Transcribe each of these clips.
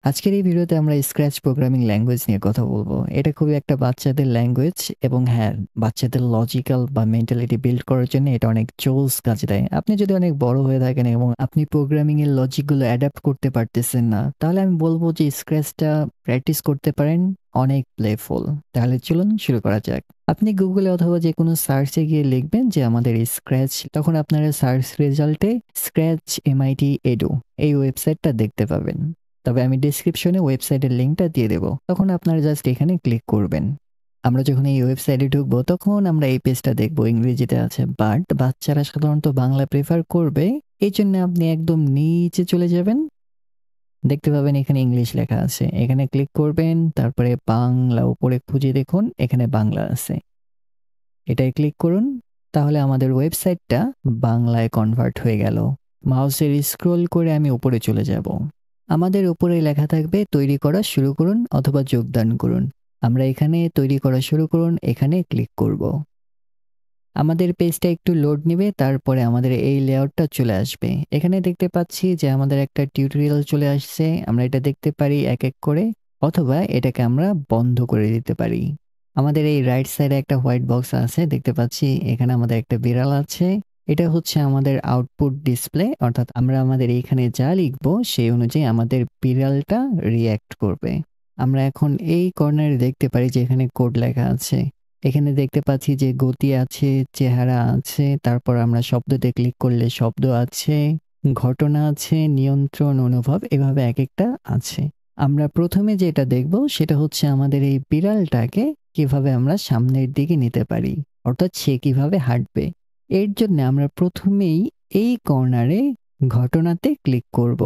আজকের এই ভিডিওতে আমরা স্ক্র্যাচ প্রোগ্রামিং ল্যাঙ্গুয়েজ নিয়ে কথা বলবো। এটা খুবই একটা বাচ্চাদের ল্যাঙ্গুয়েজ এবং হ্যাঁ, বাচ্চাদের লজিক্যাল বা মেন্টালিটি বিল্ড করার জন্য এটা অনেক জোস কাজে দেয়। আপনি যদি অনেক বড় হয়ে থাকেন এবং আপনি প্রোগ্রামিং এর লজিকগুলো অ্যাডাপ্ট করতে পারতেছেন না, তাহলে আমি বলব যে স্ক্র্যাচটা প্র্যাকটিস করতে পারেন, অনেক প্লেফুল। তাহলে চলুন শুরু করা যাক। আপনি গুগলে অথবা যেকোনো সার্চে গিয়ে লিখবেন যে আমাদের স্ক্র্যাচ, তখন আপনারা সার্চ রেজাল্টে স্ক্র্যাচ MIT এডু এই ওয়েবসাইটটা দেখতে পাবেন। তবে আমি ডেসক্রিপশনে ওয়েবসাইটের লিঙ্কটা দিয়ে দেবো। তখন আপনারা জাস্ট এখানে ক্লিক করবেন। আমরা যখন এই ওয়েবসাইটে ঢুকবো তখন আমরা এই পেজটা দেখবো, ইংরেজিতে আছে, বাট বাচ্চারা সাধারণত বাংলা প্রেফার করবে। এই জন্য আপনি একদম নিচে চলে যাবেন, দেখতে পাবেন এখানে ইংলিশ লেখা আছে, এখানে ক্লিক করবেন, তারপরে বাংলা উপরে খুঁজে দেখুন এখানে বাংলা আছে, এটাই ক্লিক করুন। তাহলে আমাদের ওয়েবসাইটটা বাংলায় কনভার্ট হয়ে গেল। মাউসের স্ক্রল করে আমি উপরে চলে যাব। আমাদের উপরে লেখা থাকবে তৈরি করা শুরু করুন অথবা যোগদান করুন। আমরা এখানে তৈরি করা শুরু করুন এখানে ক্লিক করব। আমাদের পেজটা একটু লোড নেবে, তারপরে আমাদের এই লেআউটটা চলে আসবে। এখানে দেখতে পাচ্ছি যে আমাদের একটা টিউটোরিয়াল চলে আসছে। আমরা এটা দেখতে পারি এক এক করে, অথবা এটাকে আমরা বন্ধ করে দিতে পারি। আমাদের এই রাইট সাইডে একটা হোয়াইট বক্স আছে, দেখতে পাচ্ছি এখানে আমাদের একটা বিড়াল আছে। এটা হচ্ছে আমাদের আউটপুট ডিসপ্লে, অর্থাৎ আমরা আমাদের এইখানে যা লিখবো সেই অনুযায়ী আমাদের বিড়ালটা রিয়্যাক্ট করবে। আমরা এখন এই কর্নারে দেখতে পারি যে এখানে কোড লেখা আছে। এখানে দেখতে পাচ্ছি যে গতি আছে, চেহারা আছে, তারপর আমরা শব্দতে ক্লিক করলে শব্দ আছে, ঘটনা আছে, নিয়ন্ত্রণ, অনুভব, এভাবে এক একটা আছে। আমরা প্রথমে যেটা দেখব সেটা হচ্ছে আমাদের এই বিড়ালটাকে কিভাবে আমরা সামনের দিকে নিতে পারি, অর্থাৎ সে কিভাবে হাঁটবে। এর জন্য আমরা প্রথমেই এই কর্নারে ঘটনাতে ক্লিক করব।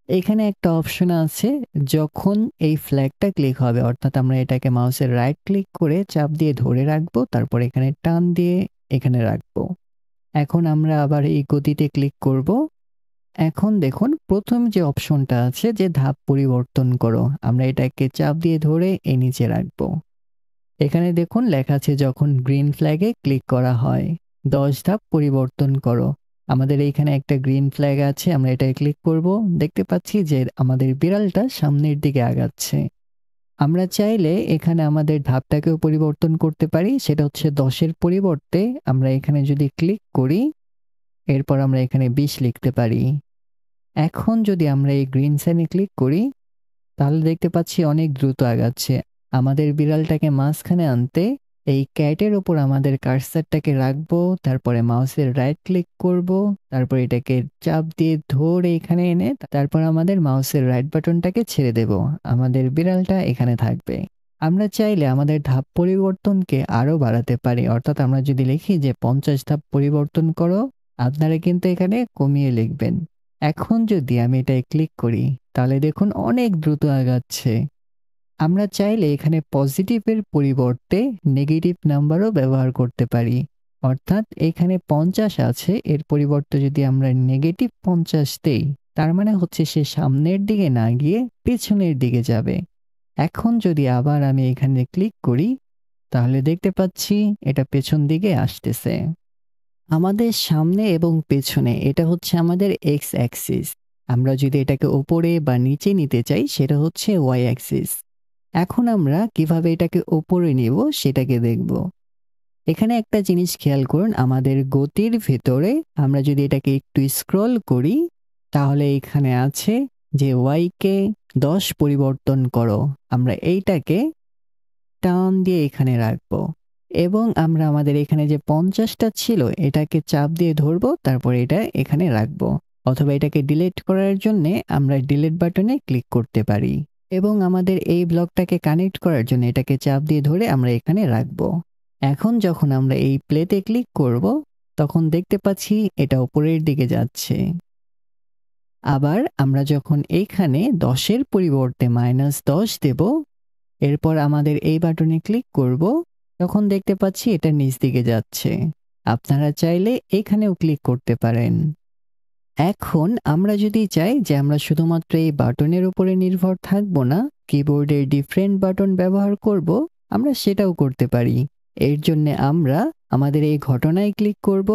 এখানে একটা অপশন আছে, যখন এই ফ্ল্যাগটা ক্লিক হবে, অর্থাৎ আমরা এটাকে মাউসের রাইট ক্লিক করে চাপ দিয়ে ধরে রাখবো, তারপর এখানে টান দিয়ে এখানে রাখবো। এখন আমরা আবার এই গতিতে ক্লিক করব। এখন দেখুন প্রথম যে অপশনটা আছে যে ধাপ পরিবর্তন করো, আমরা এটাকে চাপ দিয়ে ধরে এই নিচে রাখবো। এখানে দেখুন লেখা আছে যখন গ্রিন ফ্ল্যাগে ক্লিক করা হয় 10 ধাপ পরিবর্তন করো। আমাদের এইখানে একটা গ্রিন ফ্ল্যাগ আছে, আমরা এটায় ক্লিক করব। দেখতে পাচ্ছি যে আমাদের বিড়ালটা সামনের দিকে আগাচ্ছে। আমরা চাইলে এখানে আমাদের ধাপটাকেও পরিবর্তন করতে পারি, সেটা হচ্ছে 10-এর পরিবর্তে আমরা এখানে যদি ক্লিক করি, এরপর আমরা এখানে 20 লিখতে পারি। এখন যদি আমরা এই গ্রিন সাইনে ক্লিক করি, তাহলে দেখতে পাচ্ছি অনেক দ্রুত আগাচ্ছে। আমাদের বিড়ালটাকে মাঝখানে আনতে এই ক্যাটের ওপর আমাদের কার্সারটাকে রাখবো, তারপরে মাউসের রাইট ক্লিক করব, তারপর এটাকে চাপ দিয়ে ধরে এখানে এনে তারপর আমাদের মাউসের রাইট বাটনটাকে ছেড়ে দেব। আমাদের বিড়ালটা এখানে থাকবে। আমরা চাইলে আমাদের ধাপ পরিবর্তনকে আরো বাড়াতে পারি, অর্থাৎ আমরা যদি লিখি যে 50 ধাপ পরিবর্তন করো, আপনারা কিন্তু এখানে কমিয়ে লিখবেন। এখন যদি আমি এটায় ক্লিক করি, তাহলে দেখুন অনেক দ্রুত আগাচ্ছে। আমরা চাইলে এখানে পজিটিভের পরিবর্তে নেগেটিভ নাম্বারও ব্যবহার করতে পারি, অর্থাৎ এখানে 50 আছে, এর পরিবর্তে যদি আমরা নেগেটিভ 50 দেই, তার মানে হচ্ছে সে সামনের দিকে না গিয়ে পেছনের দিকে যাবে। এখন যদি আবার আমি এখানে ক্লিক করি, তাহলে দেখতে পাচ্ছি এটা পেছন দিকে আসতেছে। আমাদের সামনে এবং পেছনে এটা হচ্ছে আমাদের এক্স অ্যাক্সিস। আমরা যদি এটাকে উপরে বা নিচে নিতে চাই সেটা হচ্ছে ওয়াই অ্যাক্সিস। এখন আমরা কিভাবে এটাকে উপরে নেব সেটাকে দেখব। এখানে একটা জিনিস খেয়াল করুন, আমাদের গতির ভেতরে আমরা যদি এটাকে একটু স্ক্রল করি, তাহলে এখানে আছে যে ওয়াইকে 10 পরিবর্তন করো। আমরা এইটাকে টান দিয়ে এখানে রাখবো এবং আমরা আমাদের এখানে যে 50টা ছিল এটাকে চাপ দিয়ে ধরবো, তারপর এটা এখানে রাখবো। অথবা এটাকে ডিলিট করার জন্য আমরা ডিলিট বাটনে ক্লিক করতে পারি এবং আমাদের এই ব্লকটাকে কানেক্ট করার জন্য এটাকে চাপ দিয়ে ধরে আমরা এখানে রাখবো। এখন যখন আমরা এই প্লেতে ক্লিক করব, তখন দেখতে পাচ্ছি এটা উপরের দিকে যাচ্ছে। আবার আমরা যখন এইখানে 10-এর পরিবর্তে -10 দেব, এরপর আমাদের এই বাটনে ক্লিক করব, তখন দেখতে পাচ্ছি এটা নিচ দিকে যাচ্ছে। আপনারা চাইলে এখানেও ক্লিক করতে পারেন। এখন আমরা যদি চাই যে আমরা শুধুমাত্র এই বাটনের উপরে নির্ভর থাকব না, কিবোর্ডের ডিফারেন্ট বাটন ব্যবহার করব, আমরা সেটাও করতে পারি। এর জন্য আমরা আমাদের এই ঘটনায় ক্লিক করব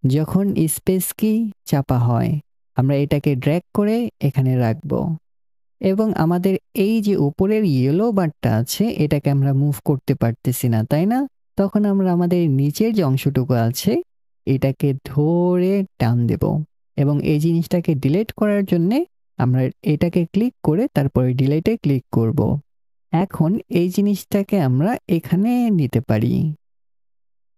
যখন স্পেস কি চাপা হয়। আমরা এটাকে ড্র্যাগ করে এখানে রাখবো এবং আমাদের এই যে উপরের ইয়েলো বারটা আছে এটাকে আমরা মুভ করতে পারতেছি না, তাই না? তখন আমরা আমাদের নিচের যে অংশটুকু আছে এটাকে ধরে টান দেব এবং এই জিনিসটাকে ডিলিট করার জন্য আমরা এটাকে ক্লিক করে তারপরে ডিলিটে ক্লিক করব। এখন এই জিনিসটাকে আমরা এখানে নিতে পারি,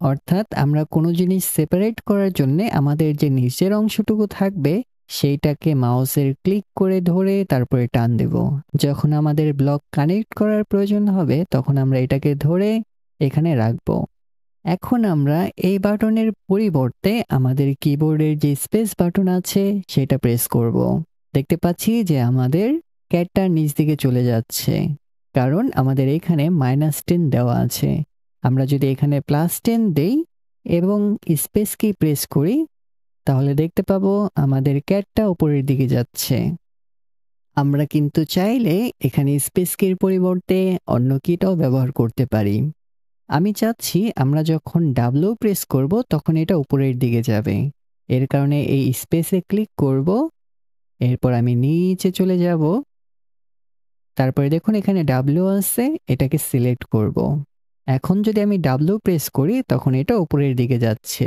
অর্থাৎ আমরা কোনো জিনিস সেপারেট করার জন্য আমাদের যে নিচের অংশটুকু থাকবে সেইটাকে মাউসের ক্লিক করে ধরে তারপরে টান দেব। যখন আমাদের ব্লক কানেক্ট করার প্রয়োজন হবে তখন আমরা এটাকে ধরে এখানে রাখবো। এখন আমরা এই বাটনের পরিবর্তে আমাদের কিবোর্ডের যে স্পেস বাটন আছে সেটা প্রেস করব। দেখতে পাচ্ছি যে আমাদের ক্যাটটা নিচ দিকে চলে যাচ্ছে, কারণ আমাদের এখানে -10 দেওয়া আছে। আমরা যদি এখানে +10 দেই এবং স্পেস কি প্রেস করি তাহলে দেখতে পাবো আমাদের ক্যাটটা উপরের দিকে যাচ্ছে। আমরা কিন্তু চাইলে এখানে স্পেস কির পরিবর্তে অন্য কিটাও ব্যবহার করতে পারি। আমি চাচ্ছি আমরা যখন ডাব্লিউ প্রেস করব তখন এটা উপরের দিকে যাবে, এর কারণে এই স্পেসে ক্লিক করব, এরপর আমি নিচে চলে যাব, তারপরে দেখুন এখানে ডাব্লিউ আছে, এটাকে সিলেক্ট করব। এখন যদি আমি ডাব্লিউ প্রেস করি তখন এটা উপরের দিকে যাচ্ছে।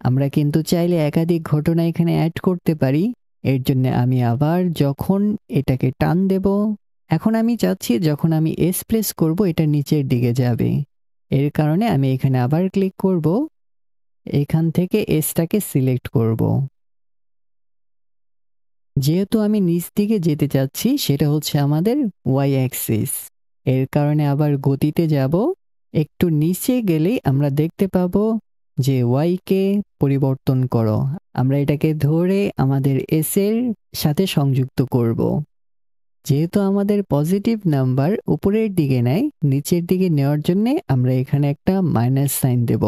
আমরা কিন্তু চাইলে একাধিক ঘটনা এখানে অ্যাড করতে পারি, এর জন্য আমি আবার যখন এটাকে টান দেব, এখন আমি চাচ্ছি যখন আমি এস প্রেস করব এটা নিচের দিকে যাবে, এর কারণে আমি এখানে আবার ক্লিক করব, এখান থেকে এসটাকে সিলেক্ট করব। যেহেতু আমি নিচ দিকে যেতে চাচ্ছি সেটা হচ্ছে আমাদের ওয়াই অ্যাক্সিস, এর কারণে আবার গতিতে যাব। একটু নিচে গেলেই আমরা দেখতে পাবো যে ওয়াইকে পরিবর্তন করো, আমরা এটাকে ধরে আমাদের এস এর সাথে সংযুক্ত করব। যেহেতু আমাদের পজিটিভ নাম্বার উপরের দিকে নেয়, নিচের দিকে নেওয়ার জন্য আমরা এখানে একটা মাইনাস সাইন দেব।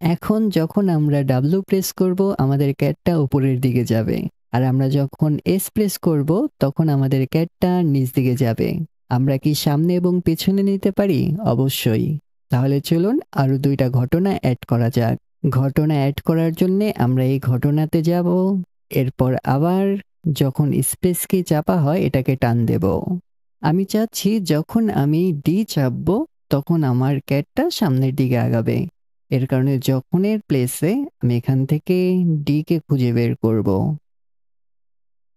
এখন যখন আমরা ডাব্লিউ প্রেস করব আমাদের ক্যাটটা উপরের দিকে যাবে, আর আমরা যখন এস প্রেস করব তখন আমাদের ক্যাটটা নিচ দিকে যাবে। আমরা কি সামনে এবং পেছনে নিতে পারি? অবশ্যই। তাহলে চলুন আরো দুইটা ঘটনা অ্যাড করা যাক। ঘটনা অ্যাড করার জন্য আমরা এই ঘটনাতে যাব, এরপর আবার যখন স্পেস কি চাপা হয় এটাকে টান দেব। আমি চাচ্ছি যখন আমি ডি চাপবো তখন আমার ক্যাটটা সামনের দিকে আগাবে, এর কারণে যখনের প্লেসে আমি এখান থেকে ডি কে খুঁজে বের করব,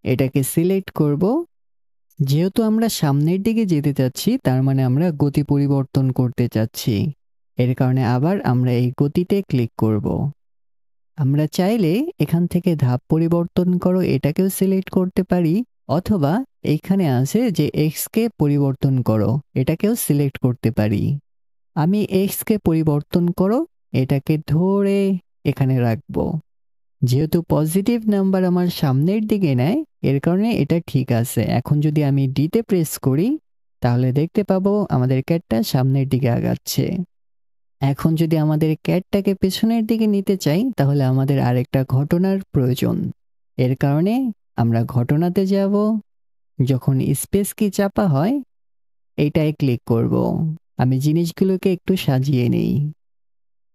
এটাকে সিলেক্ট করব। যেহেতু আমরা সামনের দিকে যেতে চাচ্ছি তার মানে আমরা গতি পরিবর্তন করতে চাচ্ছি, এর কারণে আবার আমরা এই গতিতে ক্লিক করব। আমরা চাইলে এখান থেকে ধাপ পরিবর্তন করো এটাকেও সিলেক্ট করতে পারি, অথবা এইখানে আছে যে এক্স কে পরিবর্তন করো এটাকেও সিলেক্ট করতে পারি। আমি এক্স কে পরিবর্তন করো এটাকে ধরে এখানে রাখবো। যেহেতু পজিটিভ নাম্বার আমার সামনের দিকে নেয় এর কারণে এটা ঠিক আছে। এখন যদি আমি ডিতে প্রেস করি তাহলে দেখতে পাবো আমাদের ক্যাটটা সামনের দিকে আগাচ্ছে। এখন যদি আমাদের ক্যাটটাকে পেছনের দিকে নিতে চাই তাহলে আমাদের আরেকটা ঘটনার প্রয়োজন, এর কারণে আমরা ঘটনাতে যাব, যখন স্পেস কি চাপা হয় এইটায় ক্লিক করব। আমি জিনিসগুলোকে একটু সাজিয়ে নেই।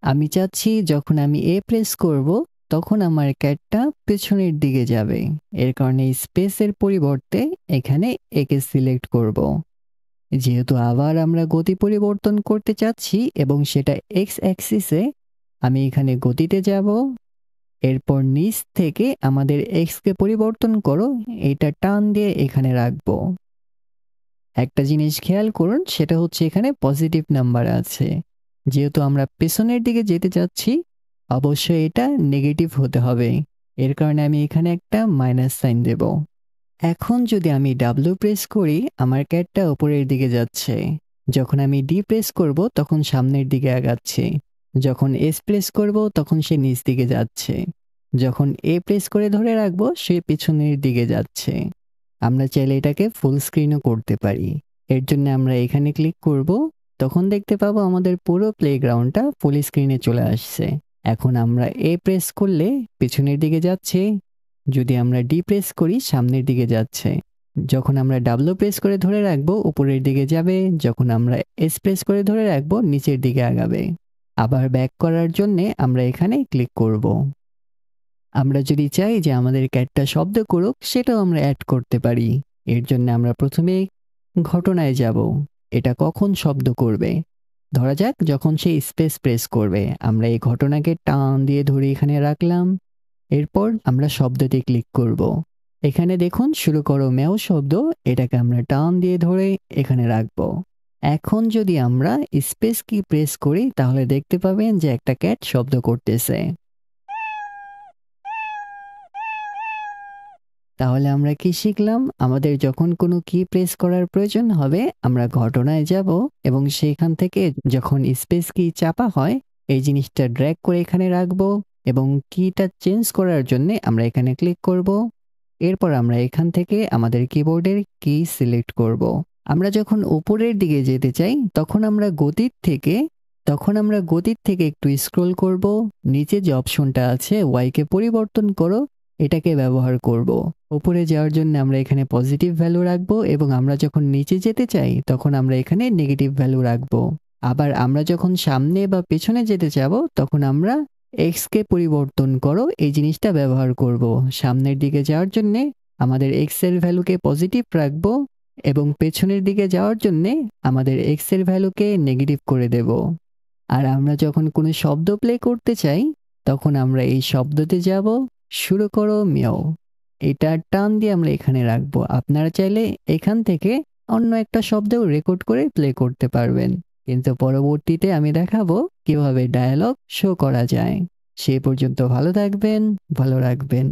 আমি চাচ্ছি যখন আমি এ প্রেস করব তখন আমার ক্যাটটা পেছনের দিকে যাবে, এর কারণে স্পেসের পরিবর্তে এখানে একে সিলেক্ট করব। যেহেতু আবার আমরা গতি পরিবর্তন করতে চাচ্ছি এবং সেটা এক্স অ্যাক্সিসে, আমি এখানে গতিতে যাব, এরপর নিচ থেকে আমাদের এক্স কে পরিবর্তন করো এটা টান দিয়ে এখানে রাখবো। একটা জিনিস খেয়াল করুন, সেটা হচ্ছে এখানে পজিটিভ নাম্বার আছে। যেহেতু আমরা পেছনের দিকে যেতে চাচ্ছি অবশ্যই এটা নেগেটিভ হতে হবে, এর কারণে আমি এখানে একটা মাইনাস সাইন দেব। এখন যদি আমি ডাব্লিউ প্রেস করি আমার ক্যাটটা উপরের দিকে যাচ্ছে, যখন আমি ডি প্রেস করব তখন সামনের দিকে আগাচ্ছে, যখন এস প্রেস করব তখন সে নিচ দিকে যাচ্ছে, যখন এ প্রেস করে ধরে রাখবো সে পেছনের দিকে যাচ্ছে। আমরা চাইলে এটাকে ফুল স্ক্রিনও করতে পারি, এর জন্য আমরা এখানে ক্লিক করব, তখন দেখতে পাবো আমাদের পুরো প্লেগ্রাউন্ডটা ফুল স্ক্রিনে চলে আসছে। এখন আমরা এ প্রেস করলে পেছনের দিকে যাচ্ছে, যদি আমরা ডি প্রেস করি সামনের দিকে যাচ্ছে, যখন আমরা ডাব্লিউ প্রেস করে ধরে রাখবো উপরের দিকে যাবে, যখন আমরা এস প্রেস করে ধরে রাখবো নিচের দিকে আগাবে। আবার ব্যাক করার জন্য আমরা এখানে ক্লিক করব। আমরা যদি চাই যে আমাদের ক্যাটটা শব্দ করুক, সেটাও আমরা অ্যাড করতে পারি। এর জন্য আমরা প্রথমে ঘটনায় যাব। এটা কখন শব্দ করবে? ধরা যাক যখন সে স্পেস প্রেস করবে। আমরা এই ঘটনাকে টান দিয়ে ধরে এখানে রাখলাম। এরপর আমরা শব্দতে ক্লিক করব। এখানে দেখুন শুরু করো ম্যাও শব্দ, এটাকে আমরা টান দিয়ে ধরে এখানে রাখবো। এখন যদি আমরা স্পেস কি প্রেস করি তাহলে দেখতে পাবেন যে একটা ক্যাট শব্দ করতেছে। তাহলে আমরা কি শিখলাম? আমাদের যখন কোনো কি প্রেস করার প্রয়োজন হবে আমরা ঘটনায় যাব এবং সেখান থেকে যখন স্পেস কি চাপা হয় এই জিনিসটা ড্র্যাগ করে এখানে রাখবো এবং কিটা চেঞ্জ করার জন্য আমরা এখানে ক্লিক করব। এরপর আমরা এখান থেকে আমাদের কিবোর্ডের কি সিলেক্ট করব। আমরা যখন উপরের দিকে যেতে চাই তখন আমরা গতির থেকে একটু স্ক্রল করব। নিচে যে অপশনটা আছে ওয়াইকে পরিবর্তন করো, এটাকে ব্যবহার করব। উপরে যাওয়ার জন্য আমরা এখানে পজিটিভ ভ্যালু রাখবো এবং আমরা যখন নিচে যেতে চাই তখন আমরা এখানে নেগেটিভ ভ্যালু রাখবো। আবার আমরা যখন সামনে বা পেছনে যেতে যাব তখন আমরা এক্স কে পরিবর্তন করো এই জিনিসটা ব্যবহার করব। সামনের দিকে যাওয়ার জন্য আমাদের এক্স এর ভ্যালুকে পজিটিভ রাখবো এবং পেছনের দিকে যাওয়ার জন্য আমাদের এক্স এর ভ্যালুকে নেগেটিভ করে দেব। আর আমরা যখন কোনো শব্দ প্লে করতে চাই তখন আমরা এই শব্দতে যাব, শুরু করো মিয়াও। এটা টান দিয়ে আমরা এখানে রাখবো। আপনারা চাইলে এখান থেকে অন্য একটা শব্দও রেকর্ড করে প্লে করতে পারবেন, কিন্তু পরবর্তীতে আমি দেখাবো কিভাবে ডায়ালগ শো করা যায়। সে পর্যন্ত ভালো থাকবেন, ভালো রাখবেন।